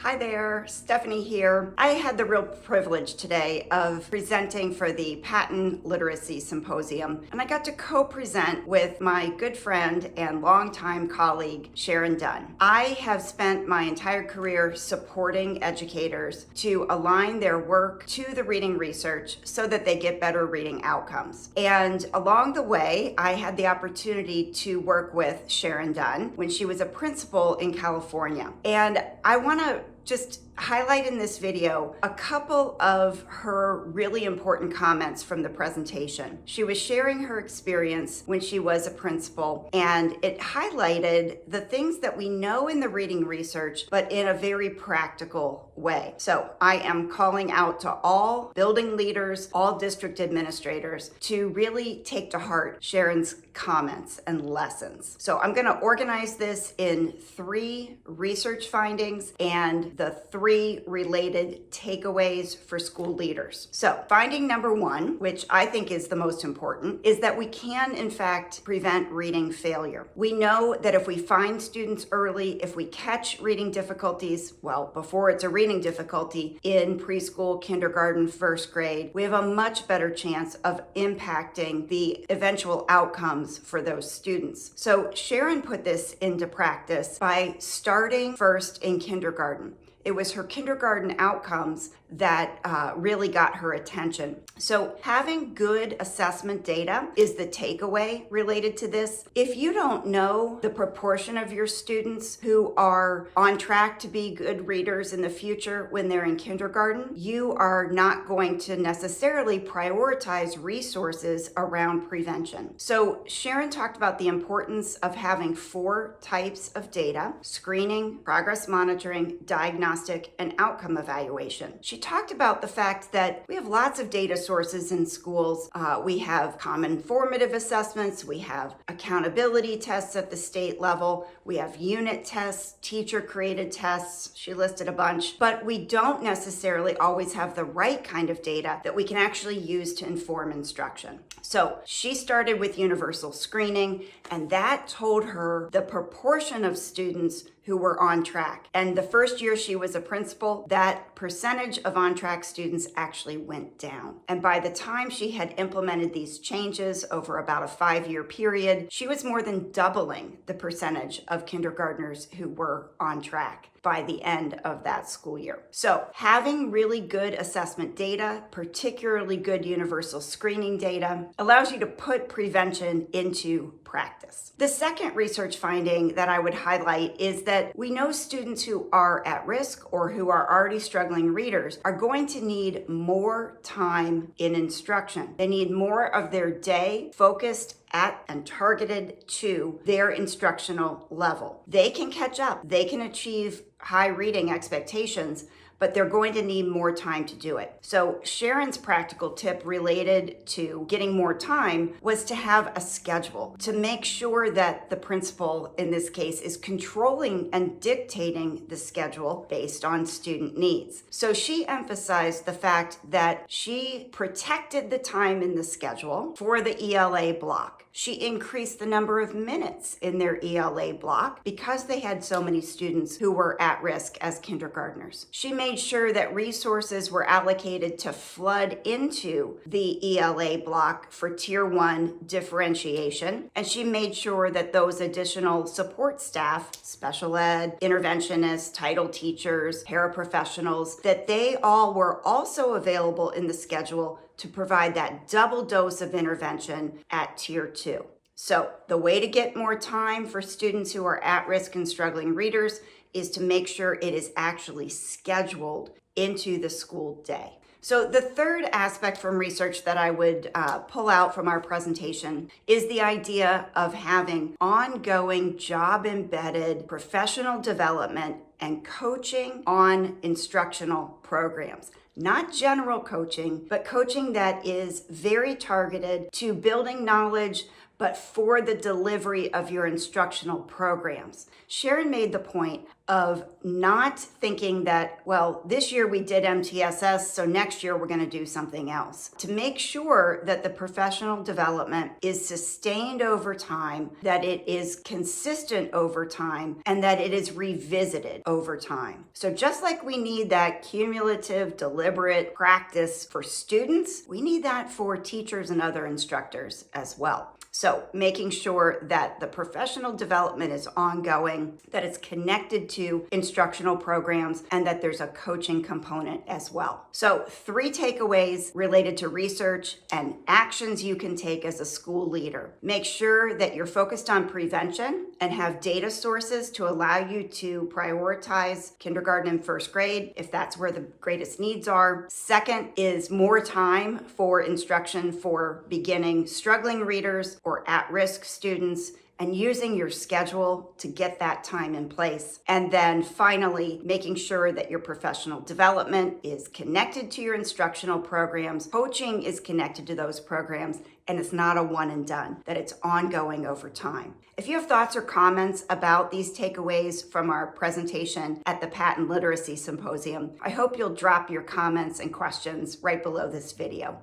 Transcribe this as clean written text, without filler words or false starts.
Hi there, Stephanie here. I had the real privilege today of presenting for the PaTTAN Literacy Symposium, and I got to co-present with my good friend and longtime colleague, Sharon Dunn. I have spent my entire career supporting educators to align their work to the reading research so that they get better reading outcomes. And along the way, I had the opportunity to work with Sharon Dunn when she was a principal in California. And I want to just highlight in this video a couple of her really important comments from the presentation. She was sharing her experience when she was a principal, and it highlighted the things that we know in the reading research, but in a very practical way. So I am calling out to all building leaders, all district administrators, to really take to heart Sharon's comments and lessons. So I'm going to organize this in 3 research findings and the 3 related takeaways for school leaders. So finding number 1, which I think is the most important, is that we can in fact prevent reading failure. We know that if we find students early, if we catch reading difficulties, well, before it's a reading difficulty in preschool, kindergarten, first grade, we have a much better chance of impacting the eventual outcomes for those students. So Sharon put this into practice by starting first in kindergarten. It was her kindergarten outcomes that really got her attention. So having good assessment data is the takeaway related to this. If you don't know the proportion of your students who are on track to be good readers in the future when they're in kindergarten, you are not going to necessarily prioritize resources around prevention. So Sharon talked about the importance of having 4 types of data: screening, progress monitoring, diagnostic, and outcome evaluation. She talked about the fact that we have lots of data sources in schools. We have common formative assessments, we have accountability tests at the state level, we have unit tests, teacher-created tests, she listed a bunch, but we don't necessarily always have the right kind of data that we can actually use to inform instruction. So she started with universal screening, and that told her the proportion of students who were on track. And the first year she was a principal, that percentage of on-track students actually went down. And by the time she had implemented these changes over about a 5-year period, she was more than doubling the percentage of kindergartners who were on track by the end of that school year. So having really good assessment data, particularly good universal screening data, allows you to put prevention into practice. The second research finding that I would highlight is that we know students who are at risk or who are already struggling readers are going to need more time in instruction. They need more of their day focused at and targeted to their instructional level. They can catch up, they can achieve high reading expectations, but they're going to need more time to do it. So Sharon's practical tip related to getting more time was to have a schedule, to make sure that the principal in this case is controlling and dictating the schedule based on student needs. So she emphasized the fact that she protected the time in the schedule for the ELA block. She increased the number of minutes in their ELA block because they had so many students who were at risk as kindergartners. She made sure that resources were allocated to flood into the ELA block for Tier 1 differentiation, and she made sure that those additional support staff, special ed, interventionists, title teachers, paraprofessionals, that they all were also available in the schedule to provide that double dose of intervention at Tier 2. So the way to get more time for students who are at risk and struggling readers is to make sure it is actually scheduled into the school day. So the third aspect from research that I would pull out from our presentation is the idea of having ongoing job-embedded professional development and coaching on instructional programs. Not general coaching, but coaching that is very targeted to building knowledge, but for the delivery of your instructional programs. Sharon made the point of not thinking that, well, this year we did MTSS, so next year we're going to do something else. To make sure that the professional development is sustained over time, that it is consistent over time, and that it is revisited over time. So just like we need that cumulative, deliberate practice for students, we need that for teachers and other instructors as well. So making sure that the professional development is ongoing, that it's connected to instructional programs, and that there's a coaching component as well. So 3 takeaways related to research and actions you can take as a school leader. Make sure that you're focused on prevention and have data sources to allow you to prioritize kindergarten and first grade if that's where the greatest needs are. Second is more time for instruction for beginning struggling readers or at-risk students, and using your schedule to get that time in place. And then finally, making sure that your professional development is connected to your instructional programs, coaching is connected to those programs, and it's not a one and done, that it's ongoing over time. If you have thoughts or comments about these takeaways from our presentation at the PaTTAN Literacy Symposium, I hope you'll drop your comments and questions right below this video.